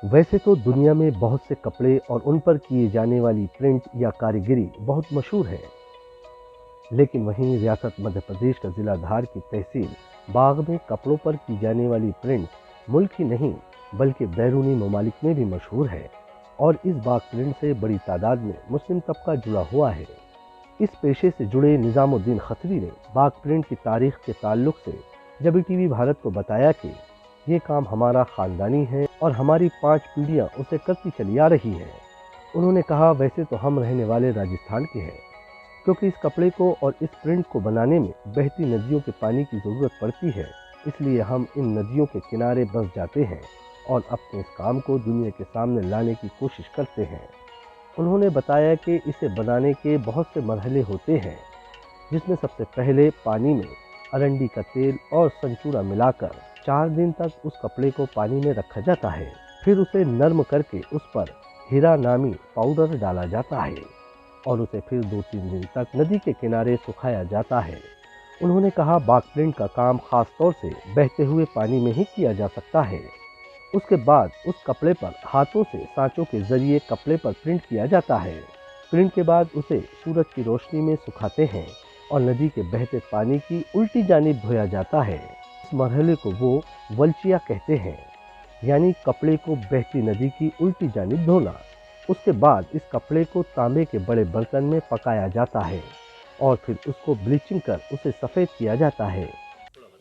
वैसे तो दुनिया में बहुत से कपड़े और उन पर किए जाने वाली प्रिंट या कारीगरी बहुत मशहूर है, लेकिन वहीं रियासत मध्य प्रदेश का जिला धार की तहसील बाग में कपड़ों पर की जाने वाली प्रिंट मुल्क ही नहीं बल्कि बैरूनी ममालिक में भी मशहूर है। और इस बाग प्रिंट से बड़ी तादाद में मुस्लिम तबका जुड़ा हुआ है। इस पेशे से जुड़े निजामुद्दीन खत्री ने बाग प्रिंट की तारीख के ताल्लुक से जब टीवी भारत को बताया कि ये काम हमारा खानदानी है और हमारी 5 पीढ़ियां उसे करती चली आ रही हैं। उन्होंने कहा, वैसे तो हम रहने वाले राजस्थान के हैं, क्योंकि इस कपड़े को और इस प्रिंट को बनाने में बहती नदियों के पानी की ज़रूरत पड़ती है, इसलिए हम इन नदियों के किनारे बस जाते हैं और अपने इस काम को दुनिया के सामने लाने की कोशिश करते हैं। उन्होंने बताया कि इसे बनाने के बहुत से मरहले होते हैं, जिसमें सबसे पहले पानी में अरंडी का तेल और संचूड़ा मिलाकर 4 दिन तक उस कपड़े को पानी में रखा जाता है। फिर उसे नर्म करके उस पर हीरा नामी पाउडर डाला जाता है और उसे फिर 2-3 दिन तक नदी के किनारे सुखाया जाता है। उन्होंने कहा, बाग प्रिंट का काम खास तौर से बहते हुए पानी में ही किया जा सकता है। उसके बाद उस कपड़े पर हाथों से सांचों के जरिए कपड़े पर प्रिंट किया जाता है। प्रिंट के बाद उसे सूरज की रोशनी में सुखाते हैं और नदी के बहते पानी की उल्टी जानिब धोया जाता है। इस मरहले को वो वल्चिया कहते हैं, यानी कपड़े को बहती नदी की उल्टी जानिब धोना। उसके बाद इस कपड़े को तांबे के बड़े बर्तन में पकाया जाता है और फिर उसको ब्लीचिंग कर उसे सफ़ेद किया जाता है।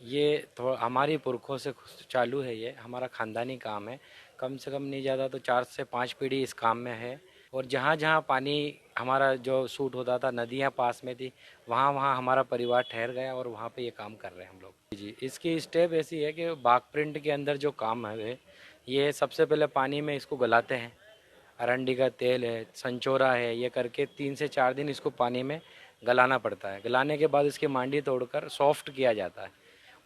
ये तो हमारी पुरखों से चालू है, ये हमारा ख़ानदानी काम है। कम से कम नहीं ज़्यादा तो 4 से 5 पीढ़ी इस काम में है। और जहाँ जहाँ पानी हमारा जो सूट होता था, नदियाँ पास में थी, वहाँ वहाँ हमारा परिवार ठहर गया और वहाँ पे ये काम कर रहे हैं हम लोग जी। इसकी स्टेप ऐसी है कि बाग प्रिंट के अंदर जो काम है, ये सबसे पहले पानी में इसको गलाते हैं। अरंडी का तेल है, संचोरा है, ये करके 3 से 4 दिन इसको पानी में गलाना पड़ता है। गलाने के बाद इसकी मांडी तोड़कर सॉफ्ट किया जाता है।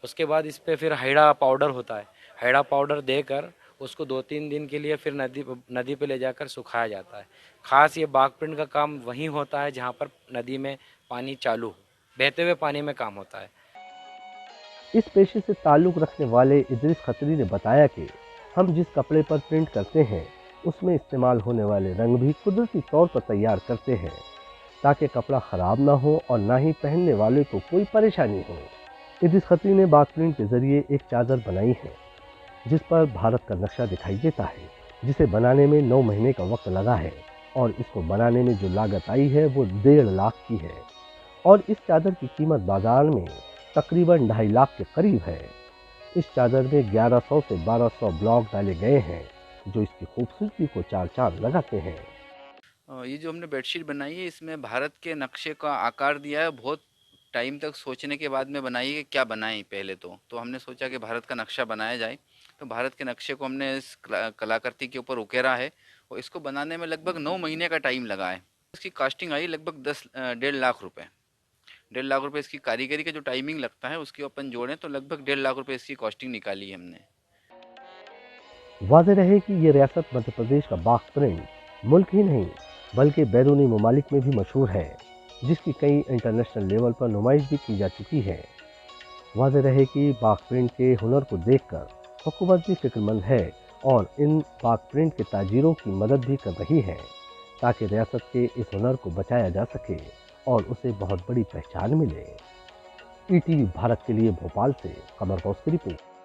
उसके बाद इस पे फिर हैड़ा पाउडर होता है। हैड़ा पाउडर देकर उसको 2-3 दिन के लिए फिर नदी पे ले जाकर सुखाया जाता है। ख़ास ये बाग प्रिंट का काम वहीं होता है जहाँ पर नदी में पानी चालू हो, बहते हुए पानी में काम होता है। इस पेशे से ताल्लुक़ रखने वाले इदरीस खत्री ने बताया कि हम जिस कपड़े पर प्रिंट करते हैं, उसमें इस्तेमाल होने वाले रंग भी कुदरती तौर पर तैयार करते हैं, ताकि कपड़ा ख़राब ना हो और ना ही पहनने वाले को कोई परेशानी हो। इदरीस खत्री ने बाग प्रिंट के ज़रिए एक चादर बनाई है, जिस पर भारत का नक्शा दिखाई देता है, जिसे बनाने में 9 महीने का वक्त लगा है और इसको बनाने में जो लागत आई है वो 1.5 लाख की है और इस चादर की कीमत बाजार में तकरीबन 2.5 लाख के करीब है। इस चादर में 1100 से 1200 ब्लॉक डाले गए हैं, जो इसकी खूबसूरती को 4 चांद लगाते हैं। ये जो हमने बेडशीट बनाई है, इसमें भारत के नक्शे का आकार दिया है। बहुत टाइम तक सोचने के बाद में बनाई है कि क्या बनाएं। पहले तो हमने सोचा कि भारत का नक्शा बनाया जाए। तो भारत के नक्शे को हमने इस कलाकृति के ऊपर उकेरा है और इसको बनाने में लगभग 9 महीने का टाइम लगा है। इसकी कास्टिंग आई लगभग 1.5 लाख रुपए। 1.5 लाख रुपए इसकी कारीगरी का जो टाइमिंग लगता है उसकी अपन जोड़ें तो लगभग 1.5 लाख रुपए इसकी कॉस्टिंग निकाली है हमने। वाज़ेह रहे कि ये रियासत मध्य प्रदेश का बाग प्रिंट मुल्क ही नहीं बल्कि बैरूनी ममालिक में भी मशहूर है, जिसकी कई इंटरनेशनल लेवल पर नुमाइश भी की जा चुकी है। वाज़ेह रहे कि बाग प्रिंट के हुनर को देखकर हुकूमत भी फिक्रमंद है और इन बाग प्रिंट के ताजिरों की मदद भी कर रही है, ताकि रियासत के इस हुनर को बचाया जा सके और उसे बहुत बड़ी पहचान मिले। ईटीवी भारत के लिए भोपाल से कमर गौस की रिपोर्ट।